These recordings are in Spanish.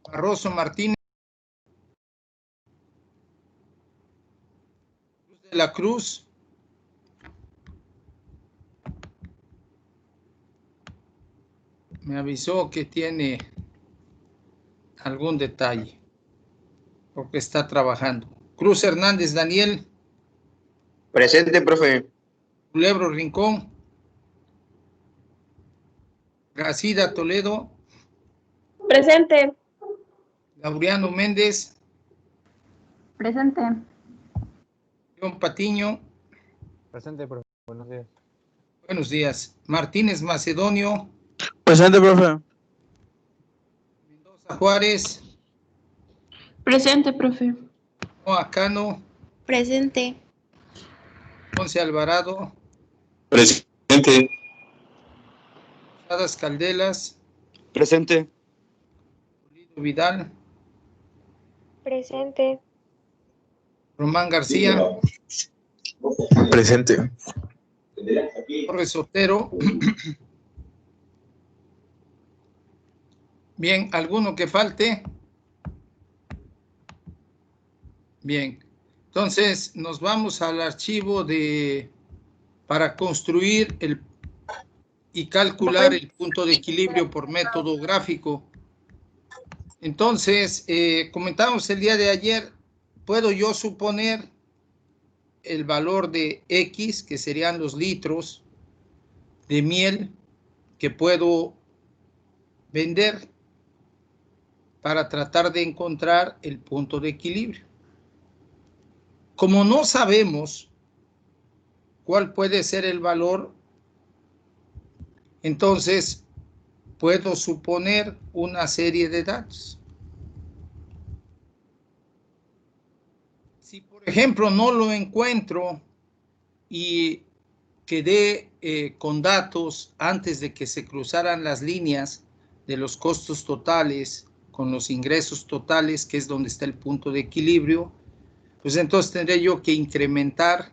Barroso Martínez. De la Cruz. Me avisó que tiene algún detalle, porque está trabajando. Cruz Hernández Daniel. Presente, profe. Culebro Rincón. Gracida Toledo. Presente. Laureano Méndez. Presente. León Patiño. Presente, profe. Buenos días. Buenos días. Martínez Macedonio. Presente, profe. Mendoza Juárez. Presente, profe. Noa Cano. Presente. Ponce Alvarado. Presente. Posadas Caldelas. Presente. Pulido Vidal. Presente. Román García. Presente. Torres Otero. Bien, ¿alguno que falte? Bien, entonces nos vamos al archivo para construir y calcular el punto de equilibrio por método gráfico. Entonces, comentamos el día de ayer, puedo yo suponer el valor de X, que serían los litros de miel que puedo vender para tratar de encontrar el punto de equilibrio. Como no sabemos cuál puede ser el valor, entonces puedo suponer una serie de datos. Si, por ejemplo, no lo encuentro y quedé con datos antes de que se cruzaran las líneas de los costos totales con los ingresos totales, que es donde está el punto de equilibrio, pues entonces tendré yo que incrementar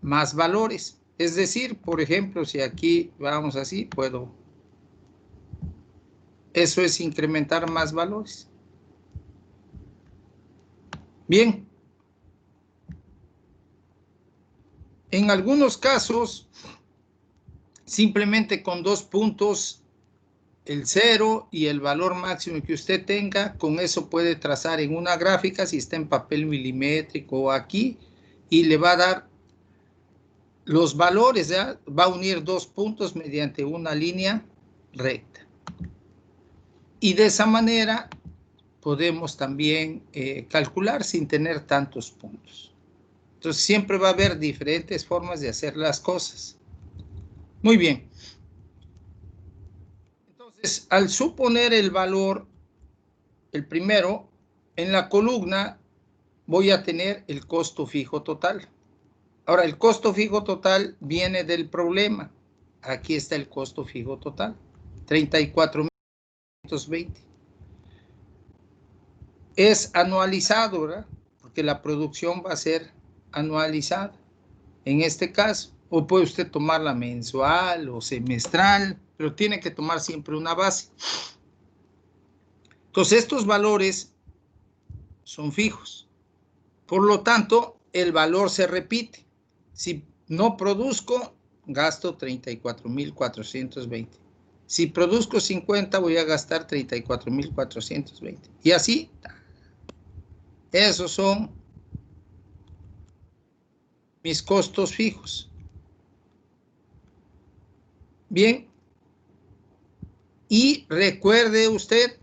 más valores. Es decir, por ejemplo, si aquí vamos así, puedo. Eso es incrementar más valores. Bien. En algunos casos, simplemente con 2 puntos, el 0 y el valor máximo que usted tenga, con eso puede trazar en una gráfica, si está en papel milimétrico o aquí, y le va a dar los valores, ¿ya? Va a unir 2 puntos mediante una línea recta. Y de esa manera podemos también calcular sin tener tantos puntos. Entonces siempre va a haber diferentes formas de hacer las cosas. Muy bien. Entonces, al suponer el valor, el primero, en la columna voy a tener el costo fijo total. Ahora, el costo fijo total viene del problema. Aquí está el costo fijo total, 34.520. Es anualizado, ¿verdad? Porque la producción va a ser anualizada en este caso. O puede usted tomarla mensual o semestral, pero tiene que tomar siempre una base. Entonces, estos valores son fijos. Por lo tanto, el valor se repite. Si no produzco, gasto 34.420. Si produzco 50, voy a gastar 34.420. Y así, esos son mis costos fijos. Bien. Y recuerde usted,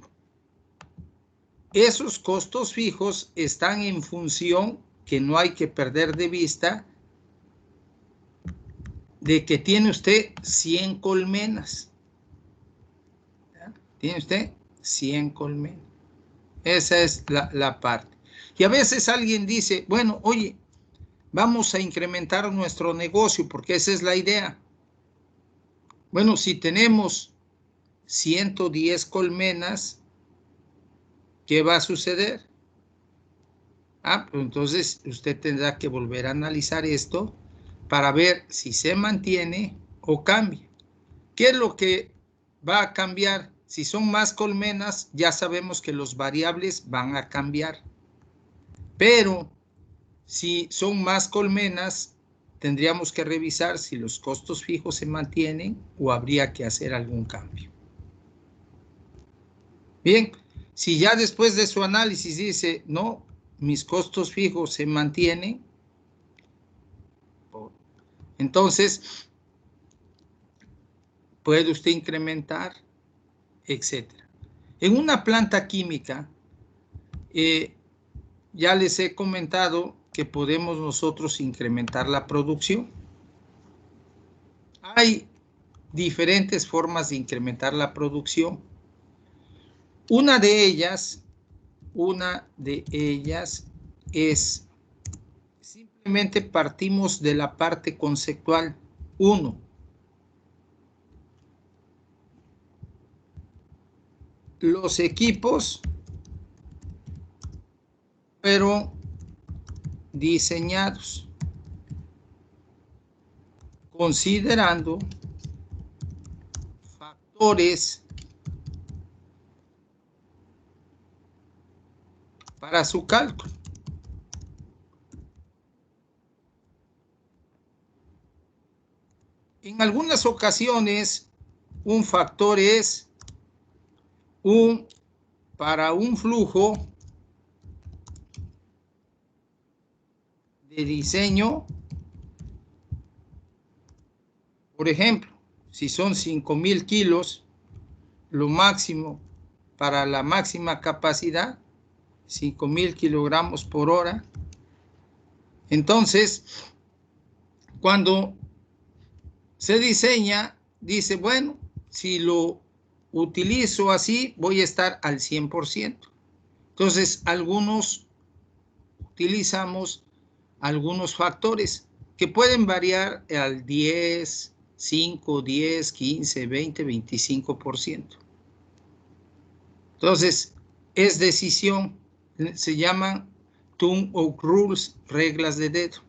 esos costos fijos están en función, que no hay que perder de vista, de que tiene usted 100 colmenas. ¿Ya? Tiene usted 100 colmenas. Esa es la parte. Y a veces alguien dice, bueno, oye, vamos a incrementar nuestro negocio, porque esa es la idea. Bueno, si tenemos 110 colmenas, ¿qué va a suceder? Pues entonces usted tendrá que volver a analizar esto para ver si se mantiene o cambia. ¿Qué es lo que va a cambiar. Si son más colmenas, ya sabemos que los variables van a cambiar. Pero si son más colmenas, tendríamos que revisar si los costos fijos se mantienen o habría que hacer algún cambio. Bien, si ya después de su análisis dice, no, mis costos fijos se mantienen, entonces puede usted incrementar, etcétera. En una planta química, ya les he comentado que podemos nosotros incrementar la producción. Hay diferentes formas de incrementar la producción. Una de ellas es simplemente partimos de la parte conceptual. 1. Los equipos fueron diseñados considerando factores para su cálculo. En algunas ocasiones, un factor es para un flujo de diseño. Por ejemplo, si son 5,000 kilos, lo máximo para la máxima capacidad, 5,000 kilogramos por hora. Entonces, cuando se diseña, dice, bueno, si lo utilizo así, voy a estar al 100%. Entonces, utilizamos algunos factores que pueden variar al 10, 5, 10, 15, 20, 25%. Entonces, es decisión, se llaman Thumb Oak Rules, reglas de dedo.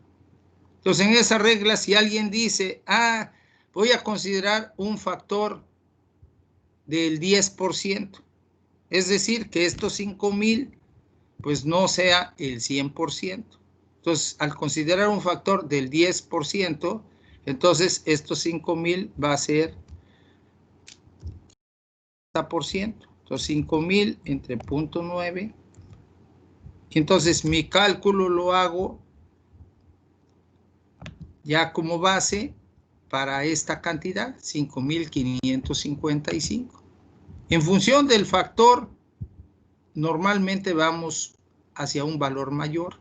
Entonces, en esas reglas, si alguien dice, voy a considerar un factor del 10%, es decir, que estos 5,000, pues no sea el 100%. Entonces, al considerar un factor del 10%, entonces estos 5,000 va a ser 30%. Entonces, 5,000 entre 0.9. Entonces, mi cálculo lo hago ya como base para esta cantidad, 5,555. En función del factor, normalmente vamos hacia un valor mayor.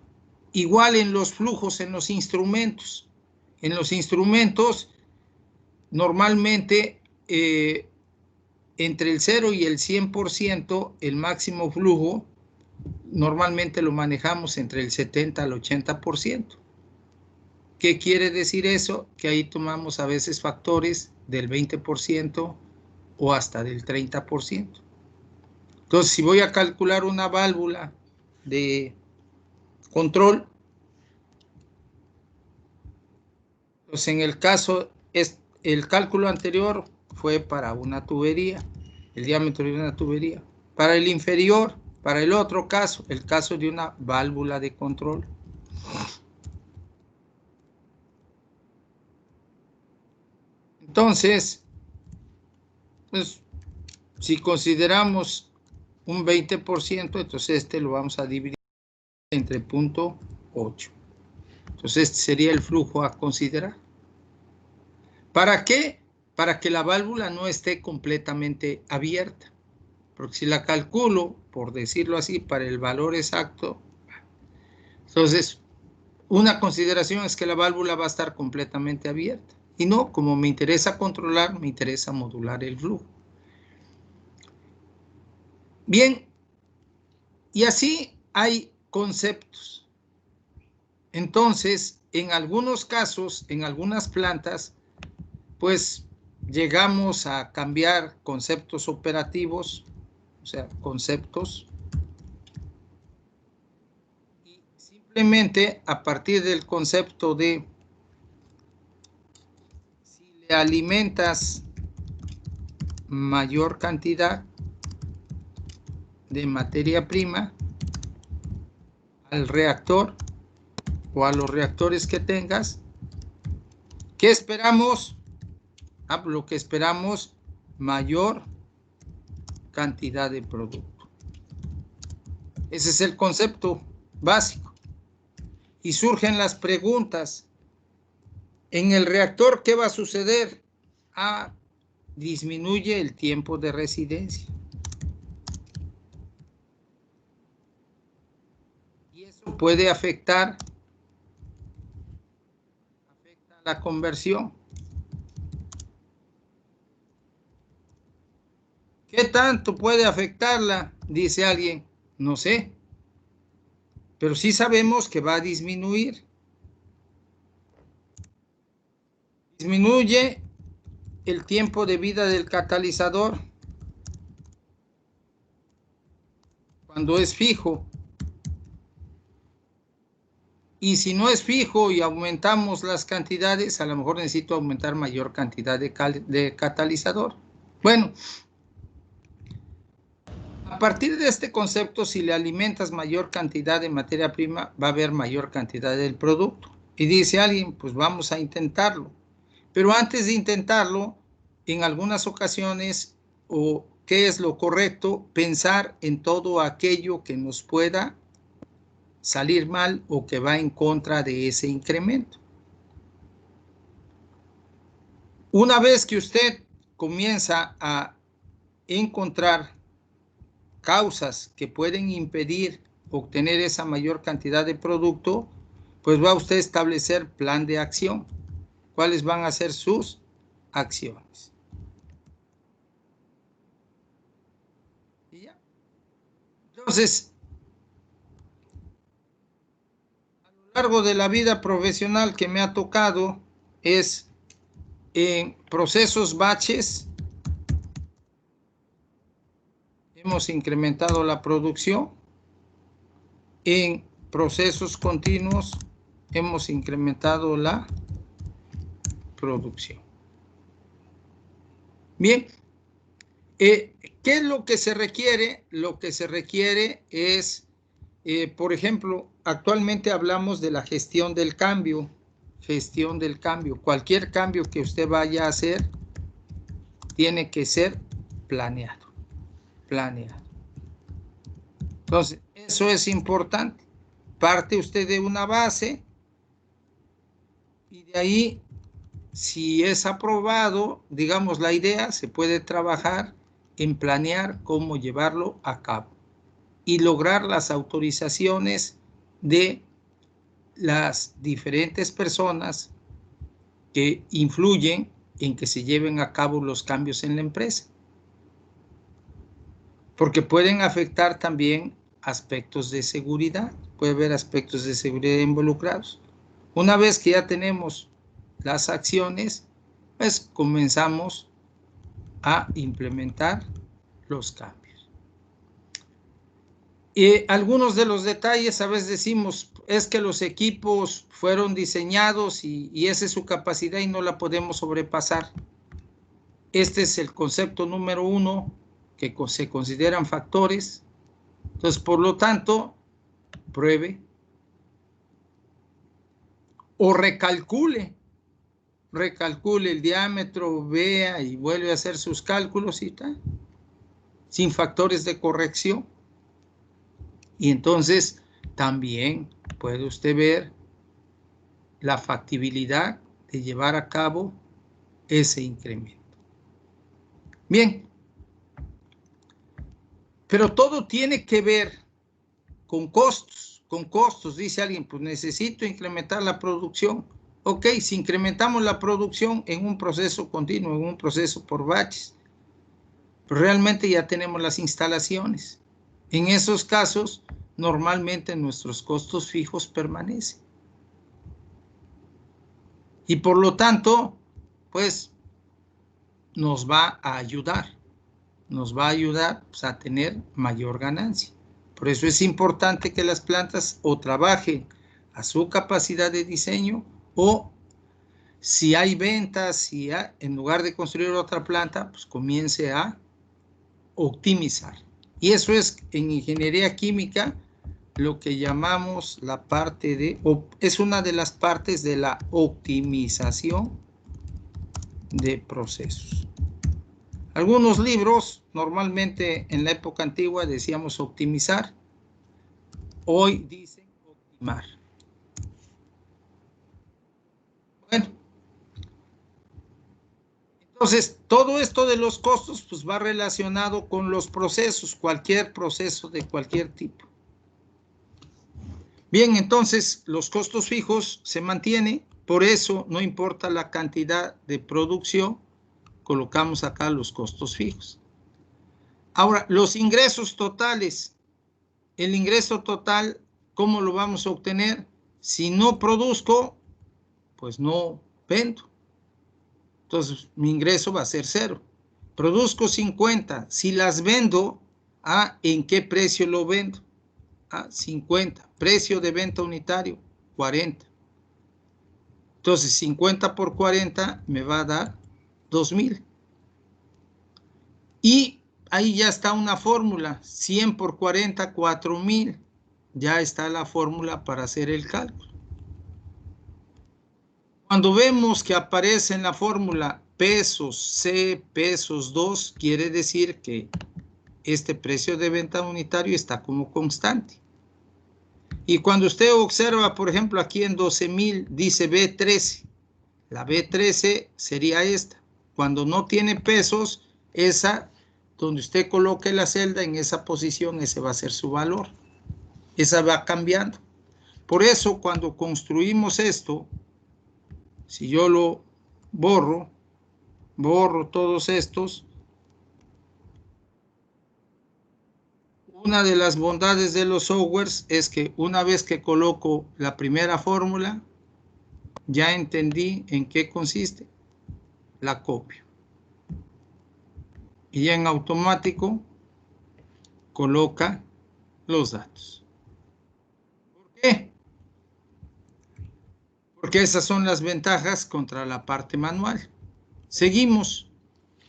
Igual en los flujos, en los instrumentos. En los instrumentos, normalmente, entre el 0 y el 100%, el máximo flujo, normalmente lo manejamos entre el 70 al 80%. ¿Qué quiere decir eso? Que ahí tomamos a veces factores del 20% o hasta del 30%. Entonces, si voy a calcular una válvula de control, pues en el caso, el cálculo anterior fue para una tubería, el diámetro de una tubería. Para el inferior, para el otro caso, el caso de una válvula de control. Entonces, pues, si consideramos un 20%, entonces este lo vamos a dividir entre 0.8. Entonces, este sería el flujo a considerar. ¿Para qué? Para que la válvula no esté completamente abierta. Porque si la calculo, por decirlo así, para el valor exacto, entonces, una consideración es que la válvula va a estar completamente abierta. Y no, como me interesa controlar, me interesa modular el flujo. Bien, y así hay conceptos. Entonces, en algunos casos, en algunas plantas, pues llegamos a cambiar conceptos operativos, o sea, conceptos, y simplemente a partir del concepto de si le alimentas mayor cantidad de materia prima al reactor o a los reactores que tengas. ¿Qué esperamos? Lo que esperamos, mayor cantidad de producto. Ese es el concepto básico. Y surgen las preguntas. En el reactor, ¿qué va a suceder? Disminuye el tiempo de residencia. Y eso puede afectar la conversión. ¿Qué tanto puede afectarla? Dice alguien. No sé. Pero sí sabemos que va a disminuir. Disminuye el tiempo de vida del catalizador cuando es fijo. Y si no es fijo y aumentamos las cantidades, a lo mejor necesito aumentar mayor cantidad de catalizador. Bueno, a partir de este concepto, si le alimentas mayor cantidad de materia prima, va a haber mayor cantidad del producto. Y dice alguien, pues vamos a intentarlo. Pero antes de intentarlo, en algunas ocasiones, o qué es lo correcto, pensar en todo aquello que nos pueda salir mal o que va en contra de ese incremento. Una vez que usted comienza a encontrar causas que pueden impedir obtener esa mayor cantidad de producto, pues va usted a establecer plan de acción. ¿Cuáles van a ser sus acciones? ¿Y ya? Entonces, a lo largo de la vida profesional que me ha tocado es en procesos baches, hemos incrementado la producción. En procesos continuos hemos incrementado la producción. Bien, ¿qué es lo que se requiere? Lo que se requiere es, por ejemplo, actualmente hablamos de la gestión del cambio. Gestión del cambio. Cualquier cambio que usted vaya a hacer tiene que ser planeado. Planeado. Entonces, eso es importante. Parte usted de una base y de ahí, si es aprobado, digamos, la idea, se puede trabajar en planear cómo llevarlo a cabo y lograr las autorizaciones de las diferentes personas que influyen en que se lleven a cabo los cambios en la empresa. Porque pueden afectar también aspectos de seguridad, puede haber aspectos de seguridad involucrados. Una vez que ya tenemos las acciones, pues comenzamos a implementar los cambios. Y algunos de los detalles, a veces decimos, es que los equipos fueron diseñados y esa es su capacidad y no la podemos sobrepasar. Este es el concepto número 1, que se consideran factores. Entonces, por lo tanto, pruebe o recalcule el diámetro, vea y vuelve a hacer sus cálculos y tal, sin factores de corrección. Y entonces también puede usted ver la factibilidad de llevar a cabo ese incremento. Bien, pero todo tiene que ver con costos, dice alguien, pues necesito incrementar la producción. Ok, si incrementamos la producción en un proceso continuo, en un proceso por batches, pues realmente ya tenemos las instalaciones. En esos casos, normalmente nuestros costos fijos permanecen. Y por lo tanto, pues, nos va a ayudar pues, a tener mayor ganancia. Por eso es importante que las plantas o trabajen a su capacidad de diseño o Si hay ventas, en lugar de construir otra planta, pues comience a optimizar. Y eso es en ingeniería química lo que llamamos la parte de, es una de las partes de la optimización de procesos. Algunos libros, normalmente en la época antigua decíamos optimizar, hoy dicen optimar. Bueno, entonces todo esto de los costos pues va relacionado con los procesos, cualquier proceso de cualquier tipo. Bien, entonces los costos fijos se mantienen, por eso no importa la cantidad de producción, colocamos acá los costos fijos. Ahora, los ingresos totales. El ingreso total, ¿cómo lo vamos a obtener? Si no produzco, pues no vendo. Entonces, mi ingreso va a ser 0. Produzco 50. Si las vendo, ¿en qué precio lo vendo? 50. Precio de venta unitario, 40. Entonces, 50 por 40 me va a dar 2,000. Y ahí ya está una fórmula. 100 por 40, 4,000. Ya está la fórmula para hacer el cálculo. Cuando vemos que aparece en la fórmula pesos C, pesos 2, quiere decir que este precio de venta unitario está como constante. Y cuando usted observa, por ejemplo, aquí en 12,000 dice B13. La B13 sería esta. Cuando no tiene pesos, esa, donde usted coloque la celda en esa posición, ese va a ser su valor. Esa va cambiando. Por eso, cuando construimos esto, si yo lo borro todos estos, una de las bondades de los softwares es que una vez que coloco la primera fórmula, ya entendí en qué consiste, la copio. Y ya en automático coloca los datos. ¿Por qué? Porque esas son las ventajas contra la parte manual. Seguimos.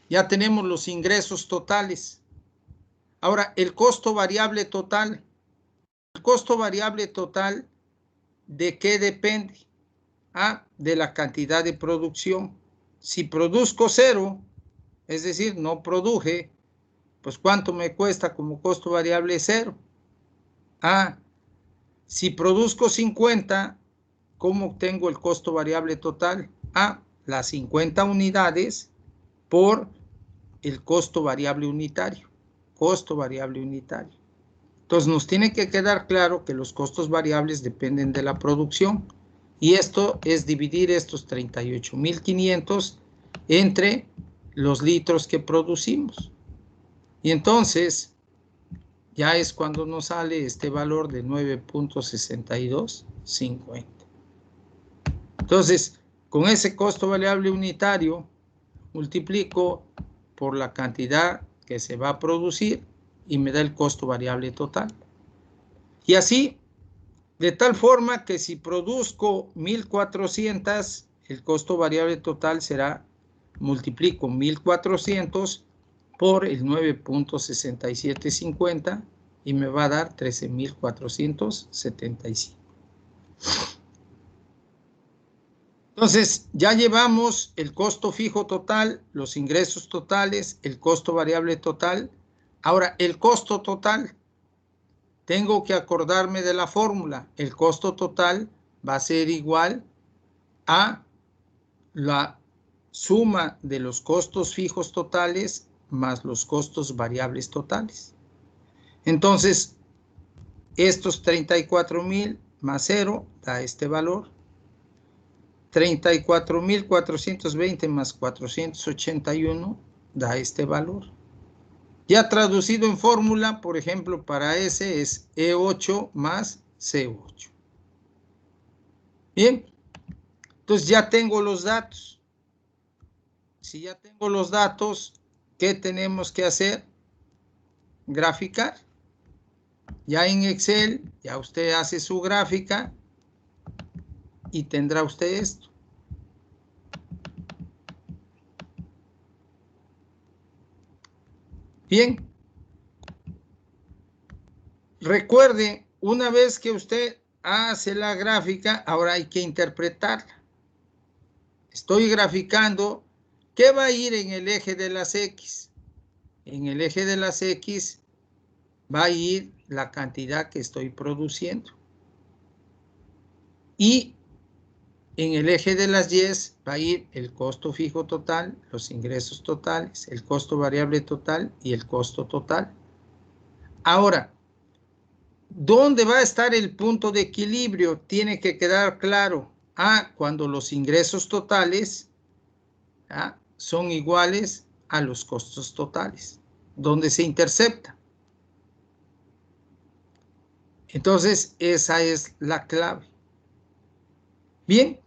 Ya tenemos los ingresos totales. Ahora, el costo variable total. El costo variable total, ¿de qué depende? De la cantidad de producción. Si produzco 0, es decir, no produje, pues ¿cuánto me cuesta como costo variable 0? Si produzco 50, ¿cómo obtengo el costo variable total? Las 50 unidades por el costo variable unitario. Costo variable unitario. Entonces nos tiene que quedar claro que los costos variables dependen de la producción. Y esto es dividir estos 38,500 entre los litros que producimos. Y entonces ya es cuando nos sale este valor de 9.6250. Entonces, con ese costo variable unitario, multiplico por la cantidad que se va a producir y me da el costo variable total. Y así, de tal forma que si produzco 1,400, el costo variable total será, multiplico 1,400 por el 9.6750 y me va a dar 13,475. Entonces, ya llevamos el costo fijo total, los ingresos totales, el costo variable total. Ahora, el costo total, tengo que acordarme de la fórmula. El costo total va a ser igual a la suma de los costos fijos totales más los costos variables totales. Entonces, estos 34,000 más 0 da este valor. 34,420 más 481 da este valor. Ya traducido en fórmula, por ejemplo, para S es E8 más C8. Bien, entonces ya tengo los datos. Si ya tengo los datos, ¿qué tenemos que hacer? Graficar. Ya en Excel, ya usted hace su gráfica y tendrá usted esto. Bien. Recuerde, una vez que usted hace la gráfica, ahora hay que interpretarla. Estoy graficando, ¿qué va a ir en el eje de las X? En el eje de las X va a ir la cantidad que estoy produciendo. Y en el eje de las Y va a ir el costo fijo total, los ingresos totales, el costo variable total y el costo total. Ahora, ¿dónde va a estar el punto de equilibrio? Tiene que quedar claro. Cuando los ingresos totales son iguales a los costos totales, donde se intercepta. Entonces, esa es la clave. Bien.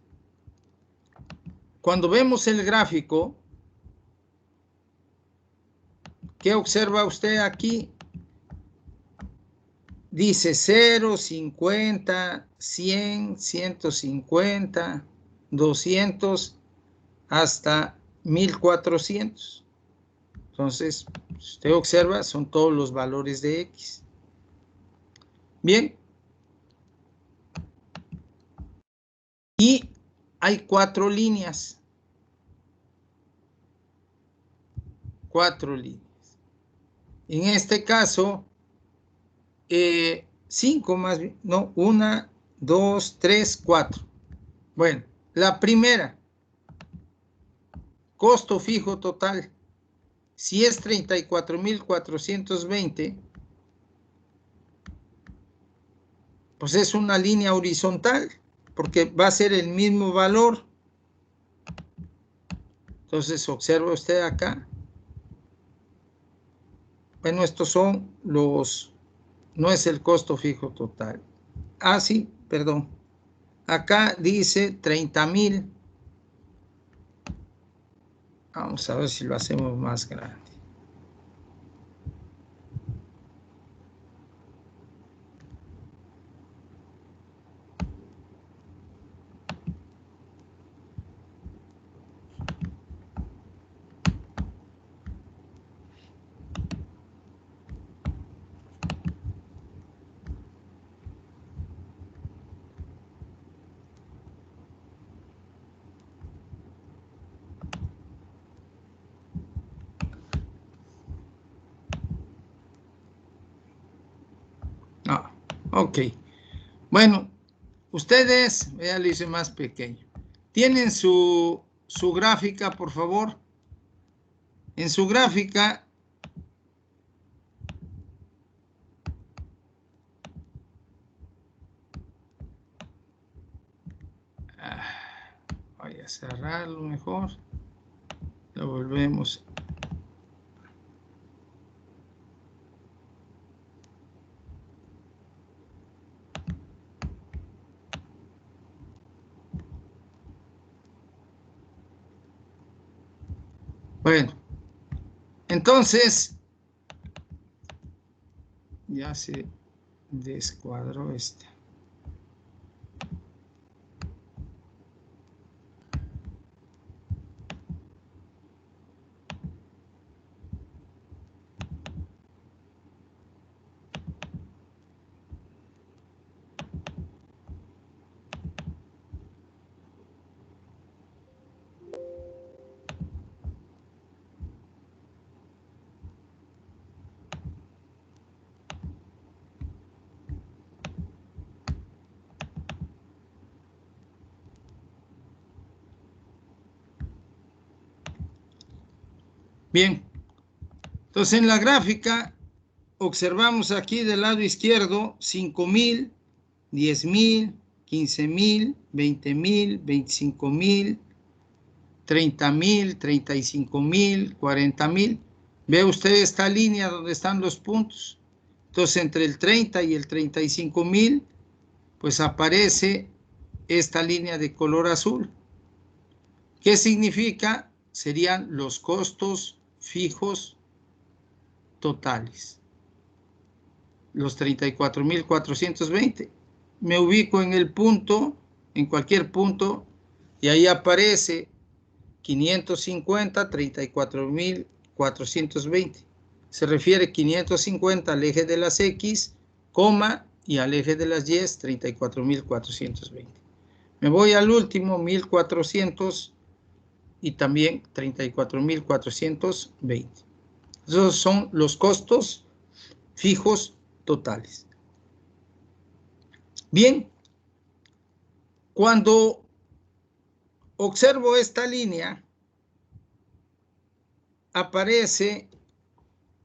Cuando vemos el gráfico, ¿qué observa usted aquí? Dice 0, 50, 100, 150, 200, hasta 1400. Entonces, usted observa, son todos los valores de X. Bien. Y hay 4 líneas. 4 líneas. En este caso, 5 más bien, no, 1, 2, 3, 4. Bueno, la primera, costo fijo total. Si es 34,420, pues es una línea horizontal, porque va a ser el mismo valor. Entonces, observa usted acá. Bueno, estos son los, no es el costo fijo total. Sí, perdón. Acá dice 30,000. Vamos a ver si lo hacemos más grande. Ok. Bueno, ustedes, ya lo hice más pequeño. ¿Tienen su gráfica, por favor? En su gráfica, voy a cerrarlo mejor. Lo volvemos. Bueno, entonces, ya se descuadró este. Bien, entonces en la gráfica observamos aquí del lado izquierdo 5,000, 10,000, 15,000, 20,000, 25,000, 30,000, 35,000, 40,000. Ve usted esta línea donde están los puntos. Entonces entre el 30 y el 35,000, pues aparece esta línea de color azul. ¿Qué significa? Serían los costos fijos totales. Los 34,420. Me ubico en el punto, en cualquier punto, y ahí aparece 550, 34,420. se refiere 550 al eje de las X, coma, y al eje de las Y, 34.420. Me voy al último, 1.400, y también 34.420. Esos son los costos fijos totales. Bien, cuando observo esta línea, aparece,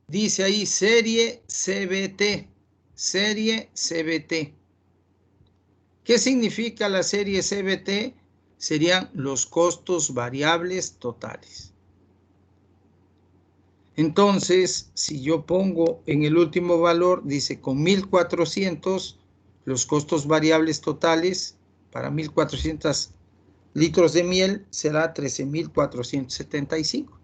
dice ahí, serie CBT, serie CBT. ¿Qué significa la serie CBT? Serían los costos variables totales. Entonces, si yo pongo en el último valor, dice con 1.400, los costos variables totales para 1.400 litros de miel será 13.475.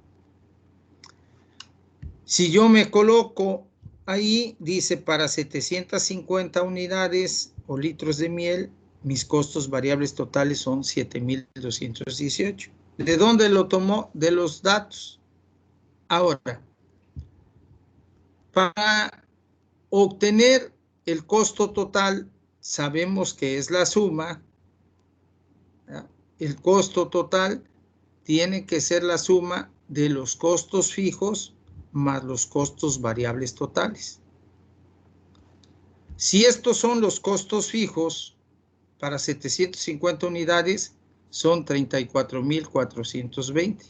Si yo me coloco ahí, dice para 750 unidades o litros de miel, mis costos variables totales son 7.218. ¿De dónde lo tomó? De los datos. Ahora, para obtener el costo total, sabemos que es la suma. El costo total tiene que ser la suma de los costos fijos más los costos variables totales. Si estos son los costos fijos, para 750 unidades son 34.420.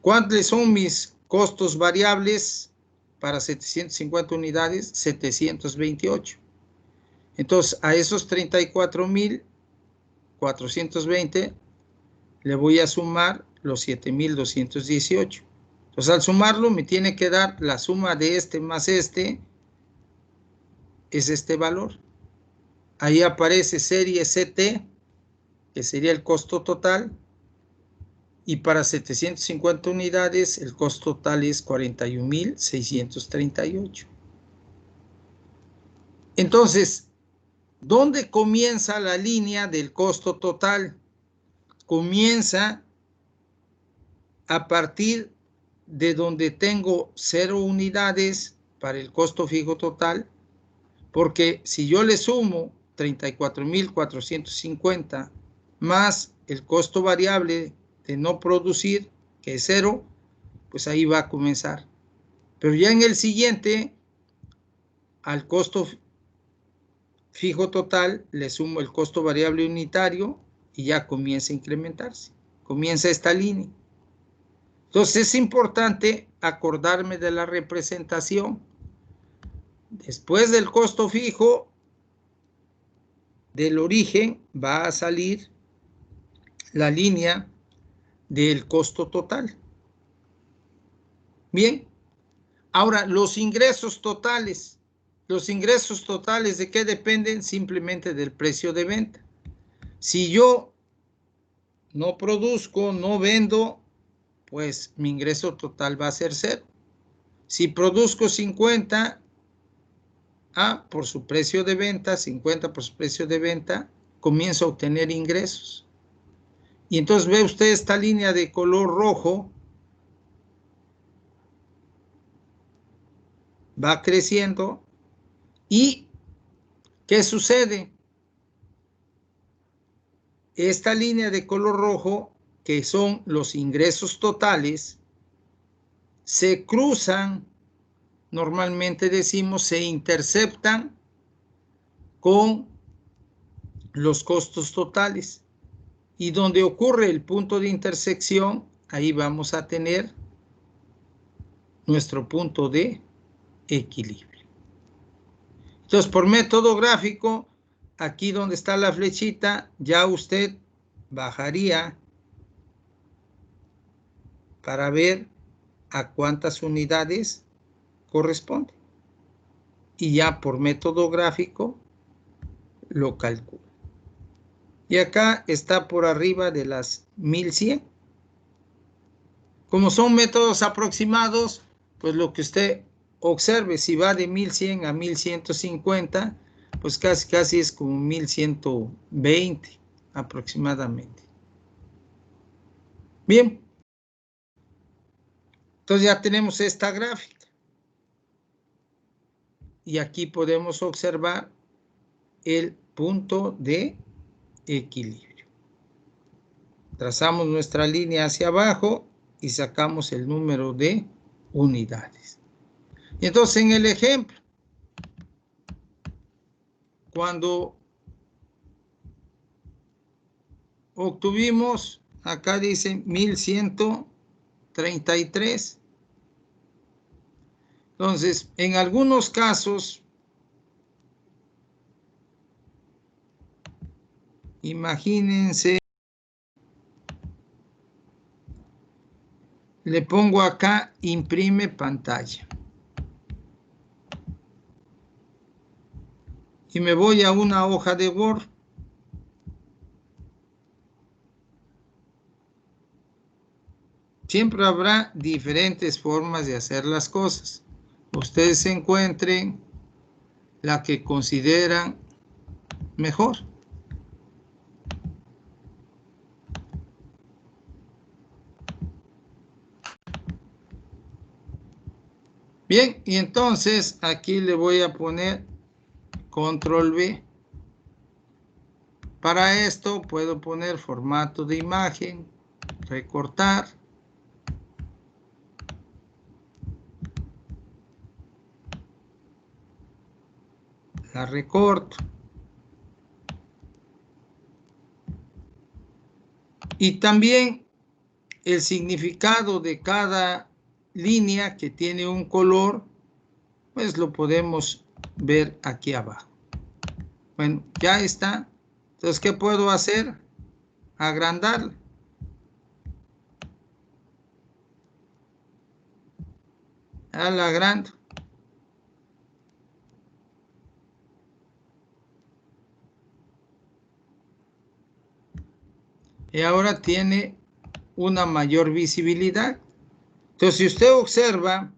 ¿Cuáles son mis costos variables para 750 unidades? 728. Entonces, a esos 34.420 le voy a sumar los 7.218. Entonces, al sumarlo, me tiene que dar la suma de este más este, es este valor. Ahí aparece serie CT, que sería el costo total, y para 750 unidades, el costo total es 41.638. Entonces, ¿dónde comienza la línea del costo total? Comienza a partir de donde tengo 0 unidades para el costo fijo total, porque si yo le sumo 34.450 más el costo variable de no producir, que es 0, pues ahí va a comenzar. Pero ya en el siguiente, al costo fijo total, le sumo el costo variable unitario y ya comienza a incrementarse. Comienza esta línea. Entonces es importante acordarme de la representación. Después del costo fijo, del origen, va a salir la línea del costo total. Bien, ahora los ingresos totales. Los ingresos totales, ¿de qué dependen? Simplemente del precio de venta. Si yo no produzco, no vendo, pues mi ingreso total va a ser 0. Si produzco 50, por su precio de venta, 50 por su precio de venta, comienzo a obtener ingresos. Y entonces ve usted esta línea de color rojo, va creciendo. ¿Y qué sucede? Esta línea de color rojo, que son los ingresos totales, se cruzan, normalmente decimos, se interceptan con los costos totales. Y donde ocurre el punto de intersección, ahí vamos a tener nuestro punto de equilibrio. Entonces, por método gráfico, aquí donde está la flechita, ya usted bajaría para ver a cuántas unidades corresponde. Y ya por método gráfico lo calcula. Y acá está por arriba de las 1100. Como son métodos aproximados, pues lo que usted observe, si va de 1100 a 1150, pues casi es como 1120 aproximadamente. Bien. Entonces ya tenemos esta gráfica. y aquí podemos observar el punto de equilibrio. Trazamos nuestra línea hacia abajo y sacamos el número de unidades. Y entonces en el ejemplo, cuando obtuvimos, acá dice 1133. Entonces, en algunos casos, imagínense, le pongo acá imprime pantalla. Y me voy a una hoja de Word. Siempre habrá diferentes formas de hacer las cosas. Ustedes encuentren la que consideran mejor. Bien, y entonces aquí le voy a poner Control V. Para esto puedo poner formato de imagen, recortar. La recorto. Y también el significado de cada línea que tiene un color, pues lo podemos ver aquí abajo. Bueno, ya está. Entonces, ¿qué puedo hacer? Agrandarla. Ya la agrando. Y ahora tiene una mayor visibilidad. Entonces, si usted observa,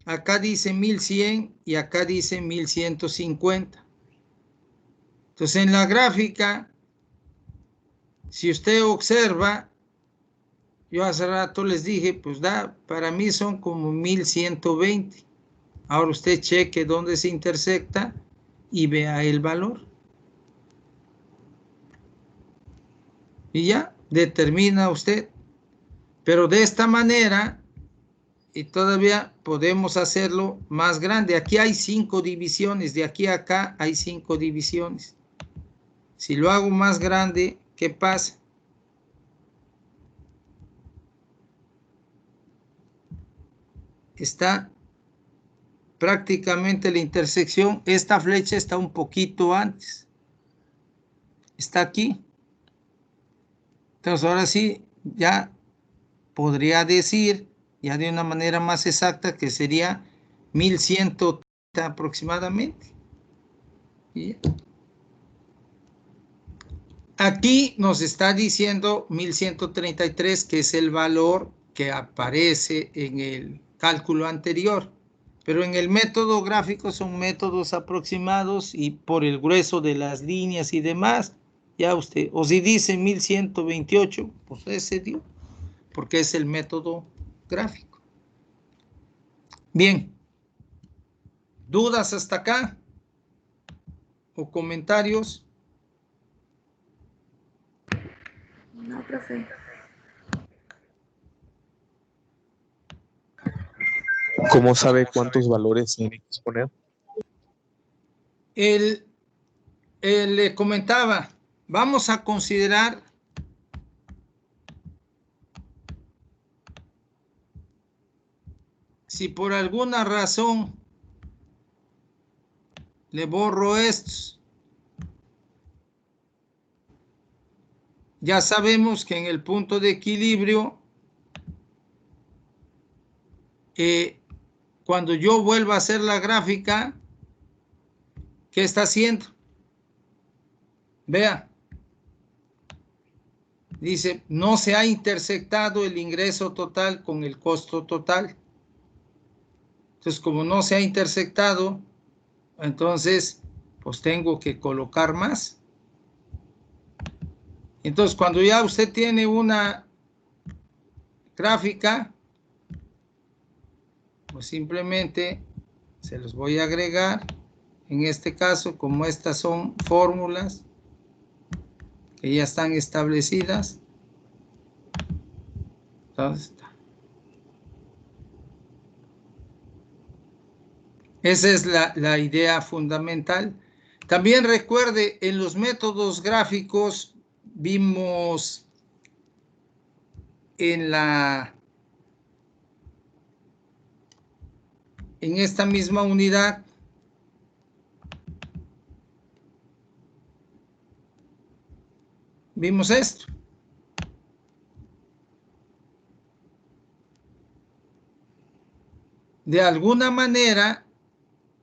acá dice 1100 y acá dice 1150. Entonces, en la gráfica, si usted observa, yo hace rato les dije, pues para mí son como 1120. Ahora usted cheque dónde se intersecta y vea el valor. Y ya, determina usted. Pero de esta manera, y todavía podemos hacerlo más grande. Aquí hay 5 divisiones, de aquí a acá hay 5 divisiones. Si lo hago más grande, ¿qué pasa? Está prácticamente la intersección. Esta flecha está un poquito antes. Está aquí. Entonces ahora sí, ya podría decir, ya de una manera más exacta, que sería 1130 aproximadamente. ¿Y? Aquí nos está diciendo 1133, que es el valor que aparece en el cálculo anterior. Pero en el método gráfico son métodos aproximados y por el grueso de las líneas y demás, ya usted, o si dice 1128, pues ese dio, porque es el método gráfico. Bien. ¿Dudas hasta acá? ¿O comentarios? No, profe. ¿Cómo sabe cuántos valores tiene que exponer? Le comentaba, vamos a considerar si por alguna razón le borro estos. Ya sabemos que en el punto de equilibrio, cuando yo vuelva a hacer la gráfica, ¿qué está haciendo? Vea. Dice, no se ha intersectado el ingreso total con el costo total. Entonces, como no se ha intersectado, entonces, pues tengo que colocar más. Entonces, cuando ya usted tiene una gráfica, pues simplemente se los voy a agregar. En este caso, como estas son fórmulas que ya están establecidas, entonces, esa es la idea fundamental. También recuerde, en los métodos gráficos vimos en esta misma unidad vimos esto. De alguna manera,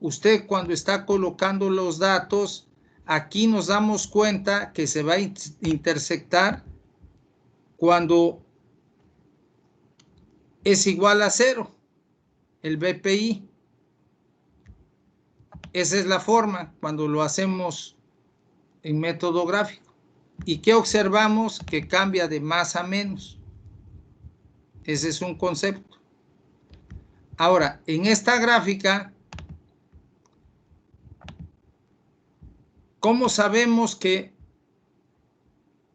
usted cuando está colocando los datos, aquí nos damos cuenta que se va a intersectar cuando es igual a 0, el BPI. Esa es la forma cuando lo hacemos en método gráfico. ¿Y qué observamos? Que cambia de más a menos. Ese es un concepto. Ahora, en esta gráfica, ¿cómo sabemos que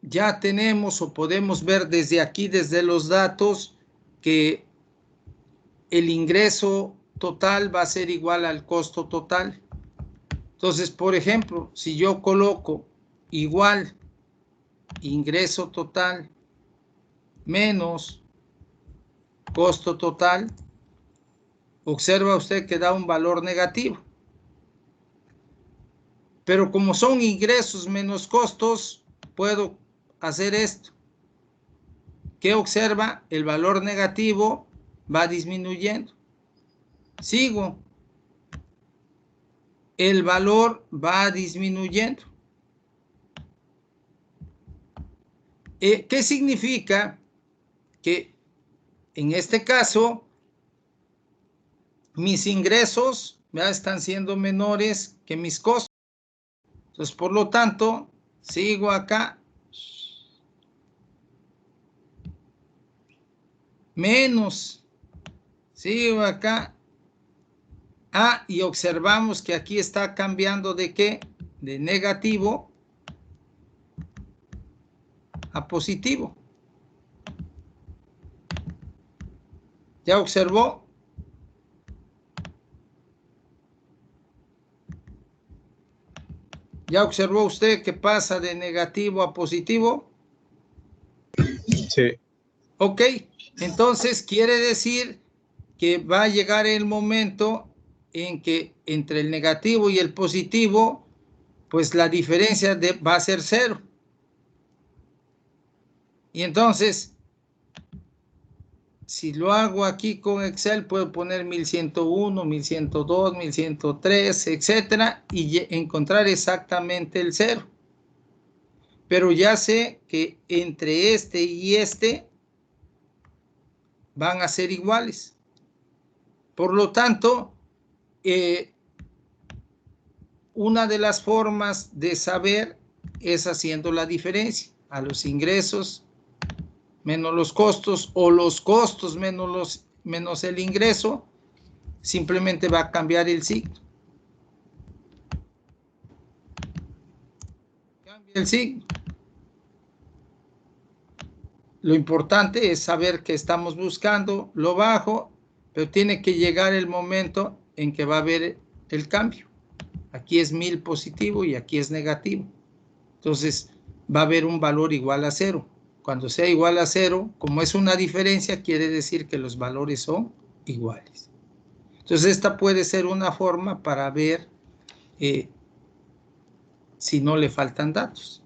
ya tenemos o podemos ver desde aquí, desde los datos, que el ingreso total va a ser igual al costo total? Entonces, por ejemplo, si yo coloco igual ingreso total menos costo total, observa usted que da un valor negativo. Pero como son ingresos menos costos, puedo hacer esto. ¿Qué observa? El valor negativo va disminuyendo. Sigo. El valor va disminuyendo. ¿Qué significa? Que en este caso mis ingresos ya están siendo menores que mis costos. Entonces, por lo tanto, sigo acá. Menos. Sigo acá. Y observamos que aquí está cambiando de ¿qué? De negativo a positivo. ¿Ya observó? ¿Ya observó usted que pasa de negativo a positivo? Sí. Ok, entonces quiere decir que va a llegar el momento en que entre el negativo y el positivo, pues la diferencia va a ser 0. Y entonces, si lo hago aquí con Excel, puedo poner 1101, 1102, 1103, etcétera, y encontrar exactamente el 0. Pero ya sé que entre este y este van a ser iguales. Por lo tanto, una de las formas de saber es haciendo la diferencia a los ingresos menos los costos, o los costos menos el ingreso. Simplemente va a cambiar el signo. Cambia el signo. Lo importante es saber que estamos buscando lo bajo, pero tiene que llegar el momento en que va a haber el cambio. Aquí es 1000 positivo y aquí es negativo. Entonces va a haber un valor igual a 0. Cuando sea igual a 0, como es una diferencia, quiere decir que los valores son iguales. Entonces esta puede ser una forma para ver si no le faltan datos.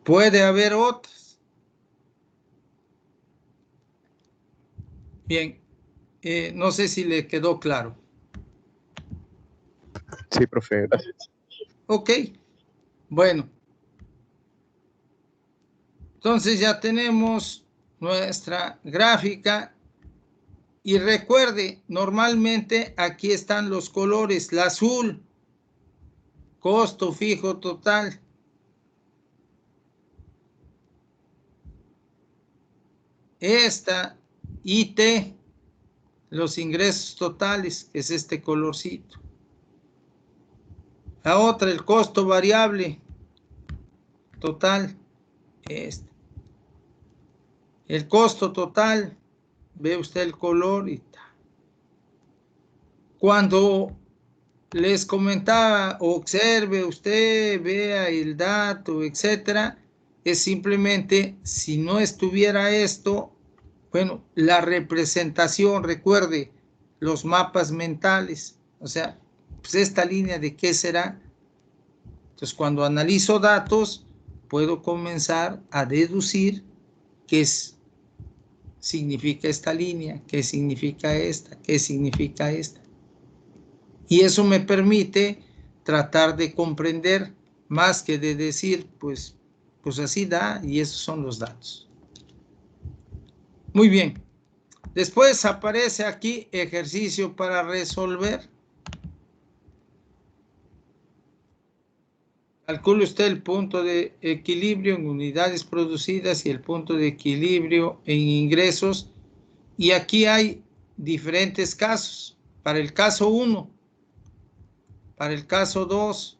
Puede haber otras. Bien, no sé si le quedó claro. Sí, profe, gracias. Ok, bueno. Entonces ya tenemos nuestra gráfica. Y recuerde, normalmente aquí están los colores. La azul, costo fijo total. Esta, IT, los ingresos totales, que es este colorcito. La otra, el costo variable total, este. El costo total, ve usted el color y tal. Cuando les comentaba, observe usted, vea el dato, etcétera, es simplemente, si no estuviera esto, bueno, la representación, recuerde, los mapas mentales, o sea, pues esta línea de qué será. Entonces, cuando analizo datos, puedo comenzar a deducir qué significa esta línea, qué significa esta, qué significa esta. Y eso me permite tratar de comprender más que de decir, pues así da, y esos son los datos. Muy bien. Después aparece aquí ejercicio para resolver. Calcule usted el punto de equilibrio en unidades producidas y el punto de equilibrio en ingresos. Y aquí hay diferentes casos. Para el caso 1, para el caso 2,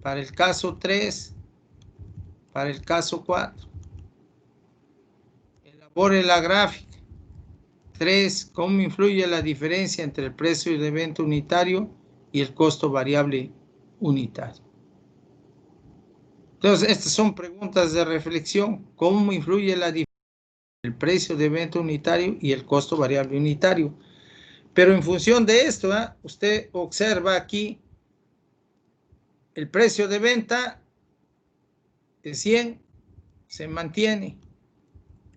para el caso 3, para el caso 4. Elabore la gráfica. 3. ¿Cómo influye la diferencia entre el precio de venta unitario y el costo variable unitario? Entonces, estas son preguntas de reflexión. ¿Cómo influye la diferencia entre el precio de venta unitario y el costo variable unitario? Pero en función de esto, usted observa aquí el precio de venta de 100 se mantiene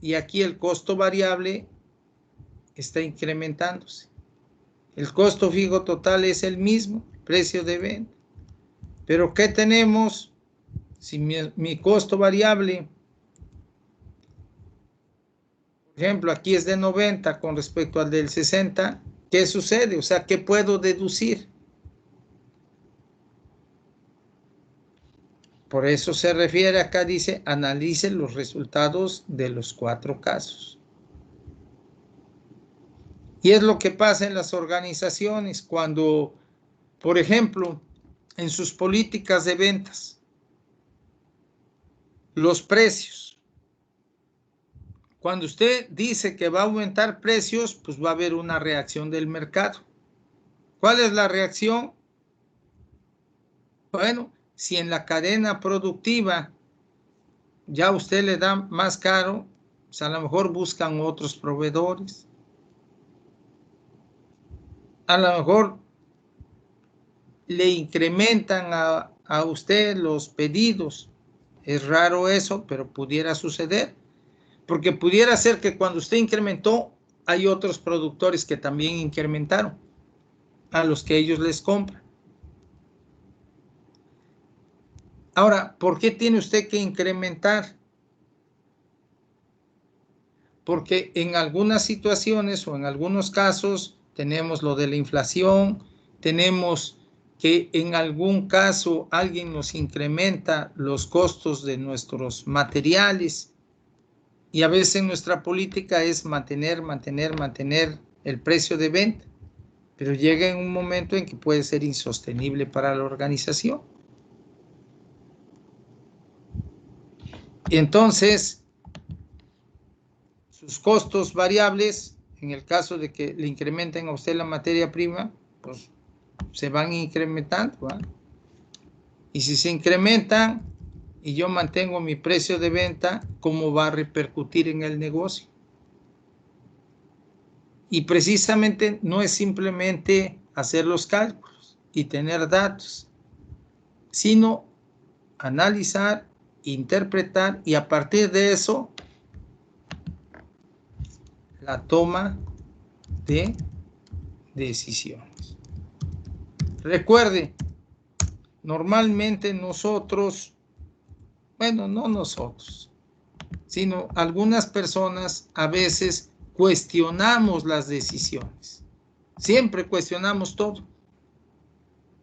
y aquí el costo variable está incrementándose. El costo fijo total es el mismo, precio de venta. Pero ¿qué tenemos? Si mi costo variable, por ejemplo, aquí es de 90 con respecto al del 60, ¿qué sucede? O sea, ¿qué puedo deducir? Por eso se refiere acá, dice, analice los resultados de los 4 casos. Y es lo que pasa en las organizaciones cuando, por ejemplo, en sus políticas de ventas, los precios. Cuando usted dice que va a aumentar precios, pues va a haber una reacción del mercado. ¿Cuál es la reacción? Bueno, si en la cadena productiva ya usted le da más caro, pues a lo mejor buscan otros proveedores. A lo mejor le incrementan a usted los pedidos. Es raro eso, pero pudiera suceder. Porque pudiera ser que cuando usted incrementó, hay otros productores que también incrementaron a los que ellos les compran. Ahora, ¿por qué tiene usted que incrementar? Porque en algunas situaciones o en algunos casos tenemos lo de la inflación, tenemos que en algún caso alguien nos incrementa los costos de nuestros materiales y a veces nuestra política es mantener el precio de venta, pero llega en un momento en que puede ser insostenible para la organización. Y entonces, sus costos variables, en el caso de que le incrementen a usted la materia prima, pues se van incrementando, ¿verdad? Y si se incrementan y yo mantengo mi precio de venta, ¿cómo va a repercutir en el negocio? Y precisamente no es simplemente hacer los cálculos y tener datos, sino analizar, interpretar y a partir de eso la toma de decisiones. Recuerde, normalmente nosotros, bueno, no nosotros, sino algunas personas a veces cuestionamos las decisiones. Siempre cuestionamos todo.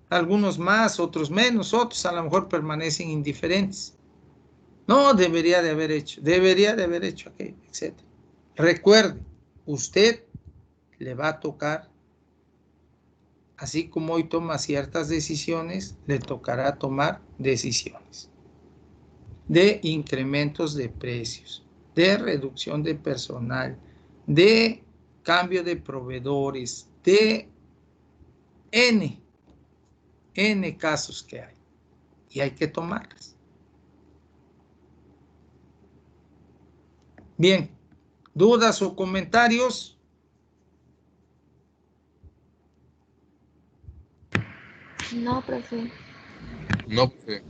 Algunos más, otros menos, otros a lo mejor permanecen indiferentes. No, debería de haber hecho aquello, etc. Recuerde, usted le va a tocar, así como hoy toma ciertas decisiones, le tocará tomar decisiones de incrementos de precios, de reducción de personal, de cambio de proveedores, de N casos que hay. Y hay que tomarlas. Bien, ¿dudas o comentarios? No, profe. No, profe.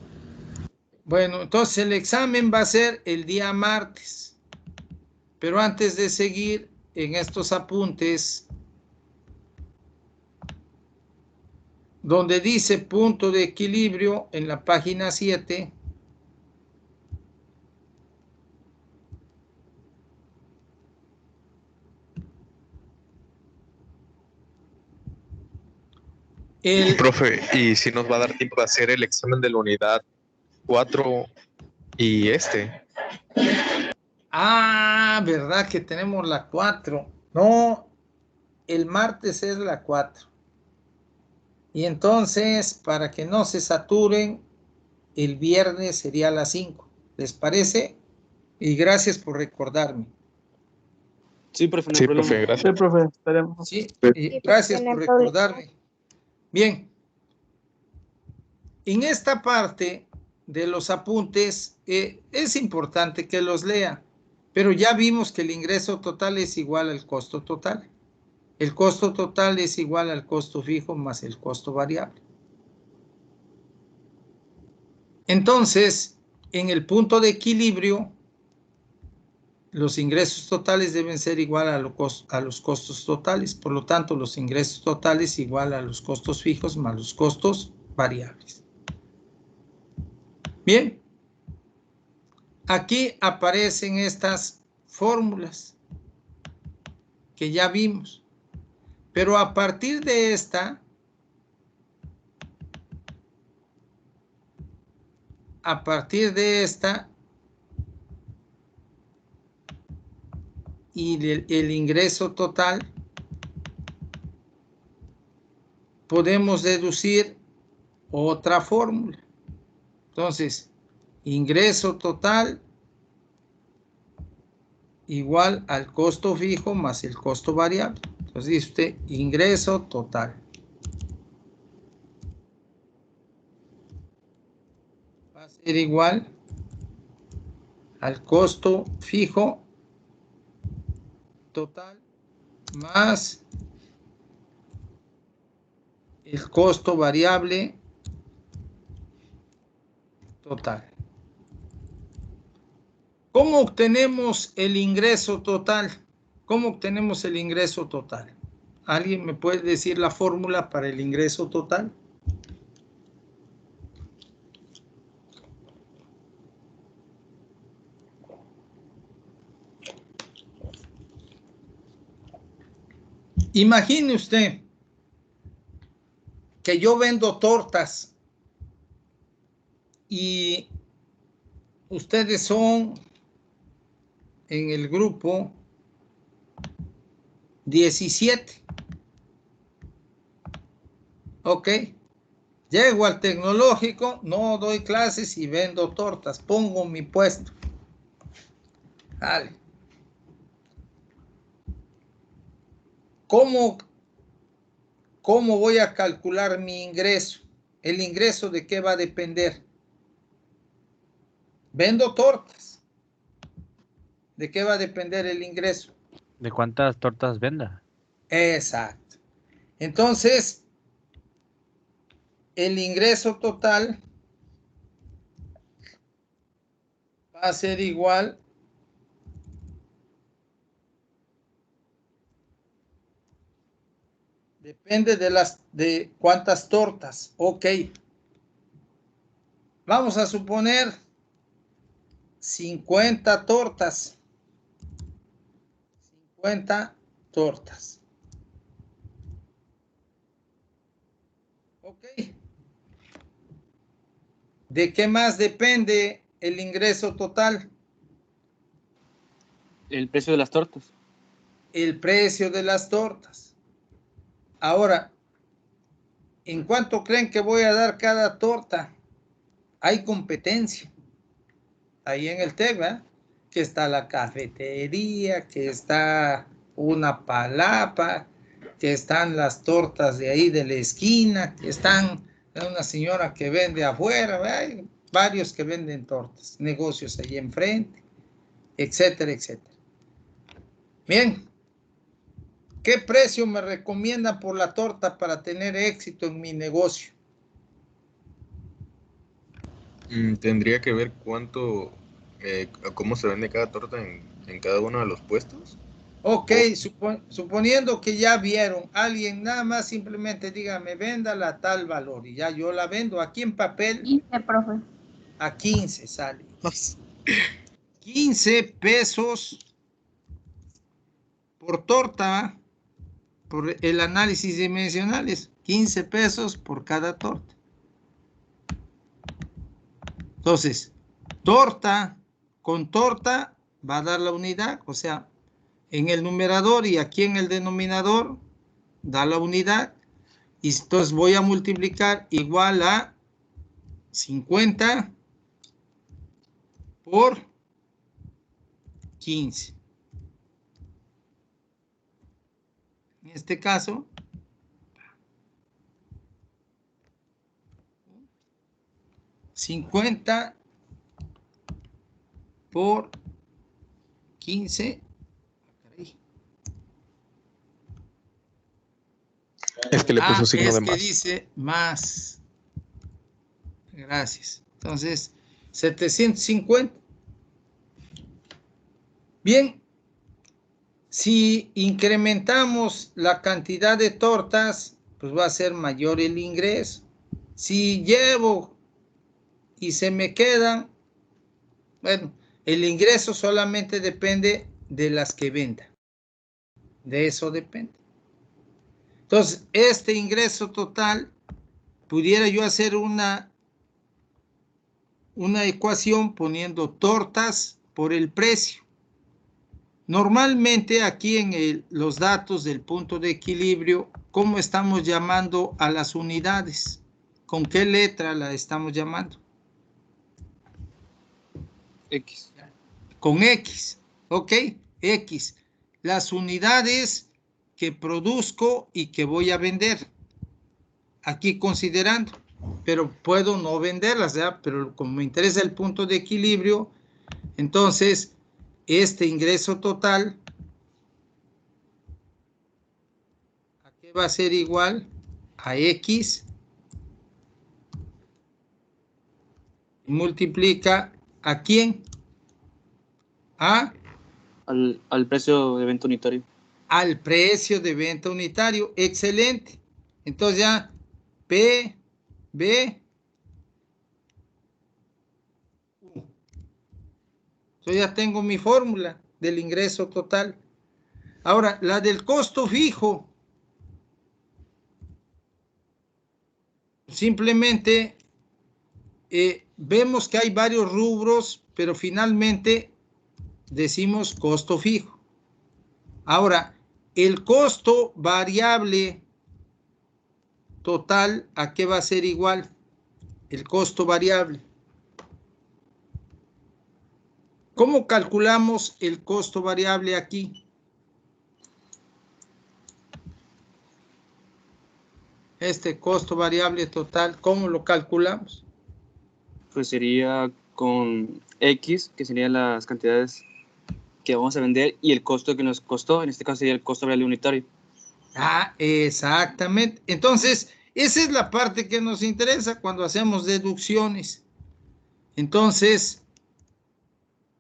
Bueno, entonces el examen va a ser el día martes. Pero antes de seguir en estos apuntes, donde dice punto de equilibrio en la página 7, Profe, ¿y si nos va a dar tiempo de hacer el examen de la unidad 4 y este? ¿Verdad que tenemos la 4? No, el martes es la 4. Y entonces, para que no se saturen, el viernes sería la 5. ¿Les parece? Y gracias por recordarme. Sí, profe, no hay Sí, problema. profe, gracias. Sí, profe, estaremos. Sí, y Sí, gracias no hay por problema. recordarme. Bien. En esta parte de los apuntes es importante que los lea, pero ya vimos que el ingreso total es igual al costo total. El costo total es igual al costo fijo más el costo variable. Entonces, en el punto de equilibrio, los ingresos totales deben ser igual a los costos totales. Por lo tanto, los ingresos totales igual a los costos fijos más los costos variables. Bien. Aquí aparecen estas fórmulas que ya vimos. Pero a partir de esta, y el ingreso total, podemos deducir otra fórmula. Entonces, ingreso total igual al costo fijo más el costo variable. Entonces dice usted ingreso total. Va a ser igual al costo fijo total más el costo variable total. ¿Cómo obtenemos el ingreso total? ¿Cómo obtenemos el ingreso total? ¿Alguien me puede decir la fórmula para el ingreso total? Imagine usted que yo vendo tortas y ustedes son en el grupo 17. Ok. Llego al tecnológico, no doy clases y vendo tortas. Pongo mi puesto. Vale. ¿Cómo voy a calcular mi ingreso? ¿El ingreso de qué va a depender? Vendo tortas. ¿De qué va a depender el ingreso? ¿De cuántas tortas venda? Exacto. Entonces, el ingreso total va a ser igual depende de cuántas tortas. Ok. Vamos a suponer 50 tortas. 50 tortas. Ok. ¿De qué más depende el ingreso total? El precio de las tortas. el precio de las tortas. Ahora, ¿en cuánto creen que voy a dar cada torta? Hay competencia. Ahí en el TEC, ¿verdad? Que está la cafetería, que está una palapa, que están las tortas de ahí de la esquina, que están una señora que vende afuera, ¿verdad? Hay varios que venden tortas, negocios ahí enfrente, etcétera, etcétera. Bien, ¿qué precio me recomiendan por la torta para tener éxito en mi negocio? Tendría que ver cuánto, cómo se vende cada torta en cada uno de los puestos. Ok, suponiendo que ya vieron, alguien nada más simplemente dígame, véndala a tal valor y ya yo la vendo aquí en papel. 15, profe. A 15 sale. 15 pesos por torta, por el análisis dimensionales, 15 pesos por cada torta. Entonces, torta con torta va a dar la unidad, o sea, en el numerador y aquí en el denominador da la unidad. Y entonces voy a multiplicar igual a 50 por 15. En este caso, 50 por 15. Es que le puso signo de es que más. dice más. Gracias. Entonces, 750. Bien, si incrementamos la cantidad de tortas, pues va a ser mayor el ingreso. Si llevo y se me quedan, bueno, el ingreso solamente depende de las que venda. De eso depende. Entonces, este ingreso total, pudiera yo hacer una ecuación poniendo tortas por el precio. Normalmente aquí en los datos del punto de equilibrio, ¿cómo estamos llamando a las unidades? ¿Con qué letra la estamos llamando? X. Con X, ¿ok? X. Las unidades que produzco y que voy a vender. Aquí considerando, pero puedo no venderlas, ¿verdad? Pero como me interesa el punto de equilibrio, entonces este ingreso total, ¿a qué va a ser igual? A X multiplica ¿a quién? Al precio de venta unitario. Al precio de venta unitario. Excelente. Entonces ya P, B, U. Yo ya tengo mi fórmula del ingreso total. Ahora, la del costo fijo. Simplemente vemos que hay varios rubros, pero finalmente decimos costo fijo. Ahora, el costo variable total, ¿a qué va a ser igual? El costo variable. ¿Cómo calculamos el costo variable aquí? Este costo variable total, ¿cómo lo calculamos? Pues sería con X, que serían las cantidades que vamos a vender, y el costo que nos costó, en este caso sería el costo variable unitario. Ah, exactamente. Entonces, esa es la parte que nos interesa cuando hacemos deducciones. Entonces,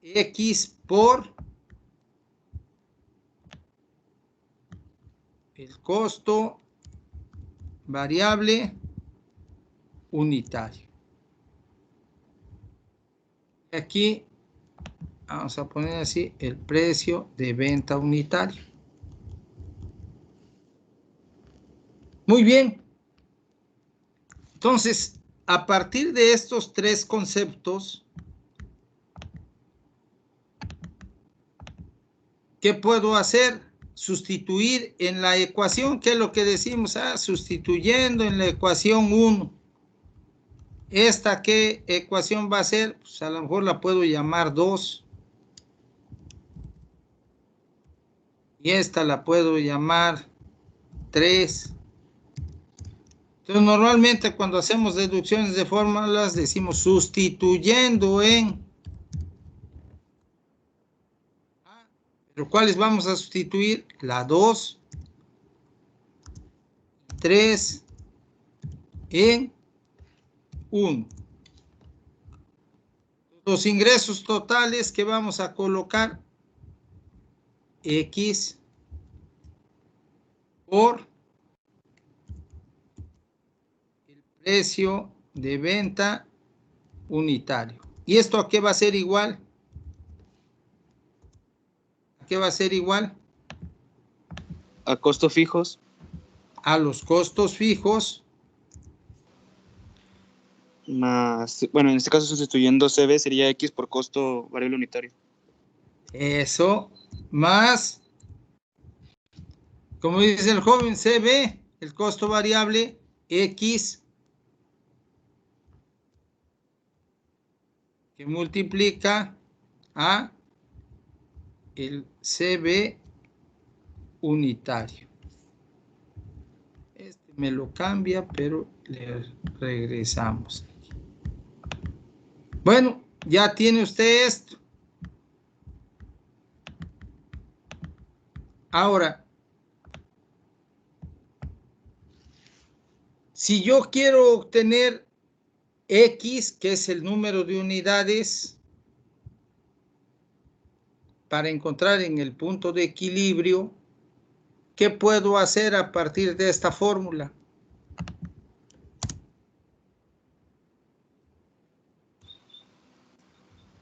X por el costo variable unitario. Aquí vamos a poner así el precio de venta unitario. Muy bien. Entonces, a partir de estos tres conceptos, ¿qué puedo hacer? sustituir en la ecuación, ¿qué es lo que decimos? Sustituyendo en la ecuación 1. ¿Esta qué ecuación va a ser? Pues a lo mejor la puedo llamar 2. Y esta la puedo llamar 3. Entonces, normalmente cuando hacemos deducciones de fórmulas decimos sustituyendo en. ¿Pero cuáles vamos a sustituir? La 2, 3 en 1. Los ingresos totales que vamos a colocar, X por el precio de venta unitario. ¿Y esto a qué va a ser igual? ¿A qué va a ser igual? A costos fijos. A los costos fijos. Más, bueno, en este caso sustituyendo CB sería X por costo variable unitario. Eso, más, como dice el joven, CB, el costo variable, X, que multiplica a el CB unitario. Este me lo cambia, pero le regresamos. Bueno, ya tiene usted esto. Ahora, si yo quiero obtener X, que es el número de unidades, para encontrar en el punto de equilibrio, ¿qué puedo hacer a partir de esta fórmula?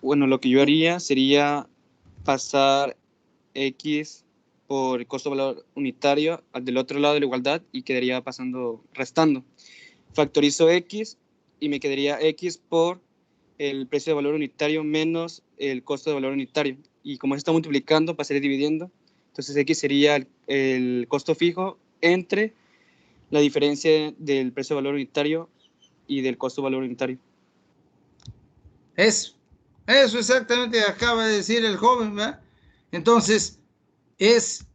Bueno, lo que yo haría sería pasar X por el costo valor unitario al del otro lado de la igualdad y quedaría pasando, restando. Factorizo X y me quedaría X por el precio de valor unitario menos el costo de valor unitario. Y como se está multiplicando, pasaré dividiendo. Entonces X sería el costo fijo entre la diferencia del precio de valor unitario y del costo de valor unitario. Eso exactamente acaba de decir el joven, ¿verdad? Entonces, es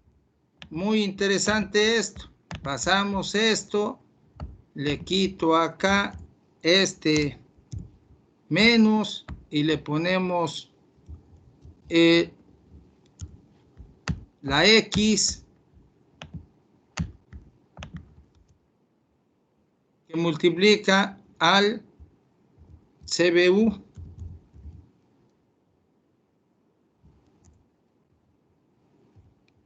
muy interesante esto. Pasamos esto, le quito acá este menos y le ponemos la X que multiplica al CBU.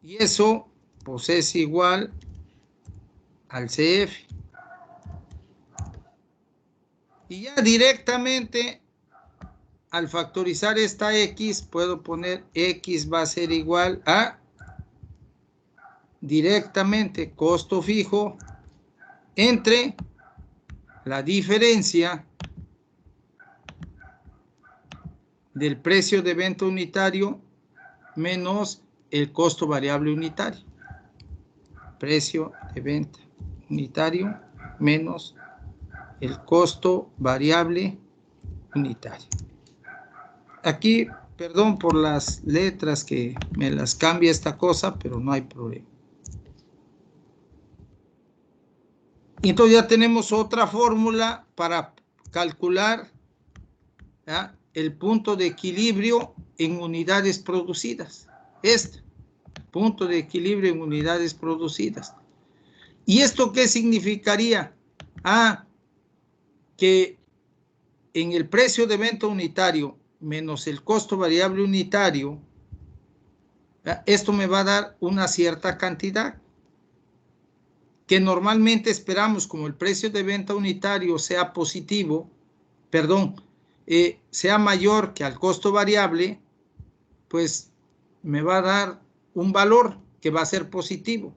Y eso pues es igual al CF. Y ya directamente al factorizar esta X puedo poner X va a ser igual a directamente costo fijo entre la diferencia del precio de venta unitario menos el costo variable unitario. Precio de venta unitario menos el costo variable unitario. Aquí, perdón por las letras que me las cambia esta cosa, pero no hay problema. Entonces ya tenemos otra fórmula para calcular, ¿ya?, el punto de equilibrio en unidades producidas. Este punto de equilibrio en unidades producidas. ¿Y esto qué significaría? Que en el precio de venta unitario menos el costo variable unitario, ¿ya?, esto me va a dar una cierta cantidad que normalmente esperamos, como el precio de venta unitario sea positivo, sea mayor que al costo variable, pues me va a dar un valor que va a ser positivo.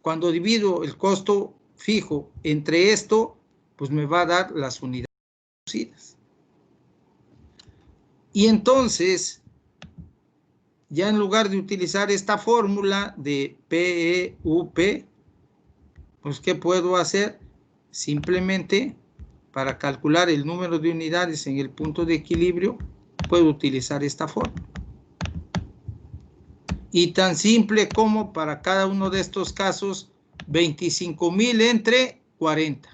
Cuando divido el costo fijo entre esto, pues me va a dar las unidades producidas. Y entonces, ya en lugar de utilizar esta fórmula de PEUP, pues ¿qué puedo hacer? Simplemente para calcular el número de unidades en el punto de equilibrio, puedo utilizar esta fórmula. Y tan simple como para cada uno de estos casos, 25,000 entre 40.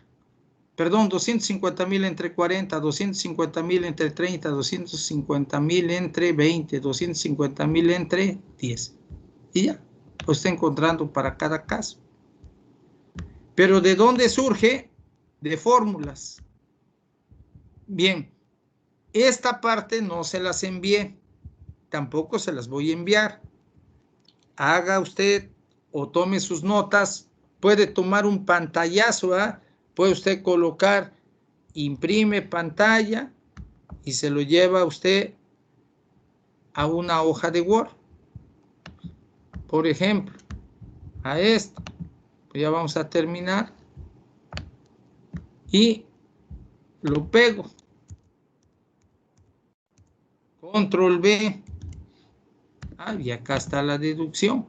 Perdón, 250,000 entre 40, 250,000 entre 30, 250,000 entre 20, 250,000 entre 10. Y ya, lo está encontrando para cada caso. Pero ¿de dónde surge? De fórmulas. Bien, esta parte no se las envié, tampoco se las voy a enviar. Haga usted o tome sus notas, puede tomar un pantallazo, ¿eh? Puede usted colocar, imprime pantalla y se lo lleva usted a una hoja de Word. Por ejemplo, a esta. Pues ya vamos a terminar. Y lo pego. Control B. Y acá está la deducción.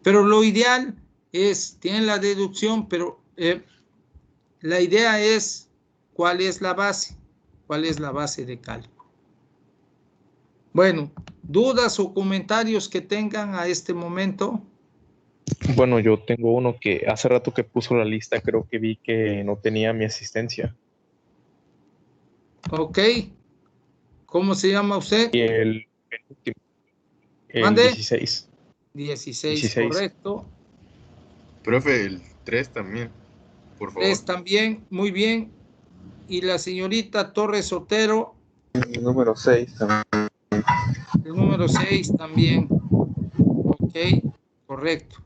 Pero lo ideal es, tienen la deducción, pero la idea es, ¿cuál es la base? ¿Cuál es la base de cálculo? Bueno, ¿dudas o comentarios que tengan a este momento? Bueno, yo tengo uno que hace rato que puso la lista, creo que vi que no tenía mi asistencia. Ok. ¿Cómo se llama usted? Y el penúltimo, el ¿Mande? 16. 16, correcto. Profe, el 3 también, por favor. 3 también, muy bien. Y la señorita Torres Otero. El número 6 también. El número 6 también. Ok, correcto.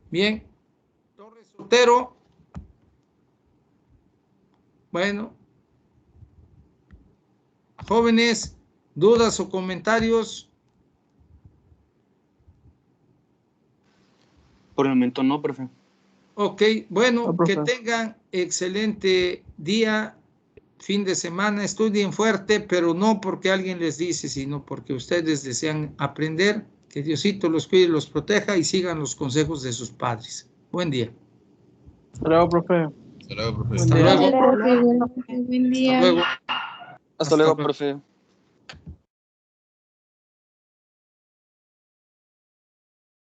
Bien. Torres Otero. Bueno. Jóvenes, ¿dudas o comentarios? Por el momento no, profe. Ok, bueno, No, profe. que tengan excelente día, fin de semana, estudien fuerte, pero no porque alguien les dice, sino porque ustedes desean aprender. Que Diosito los cuide y los proteja y sigan los consejos de sus padres. Buen día. Hasta luego, profe. Hasta luego, profe. Hasta luego. Buen día. Hasta luego. Hasta luego, profe.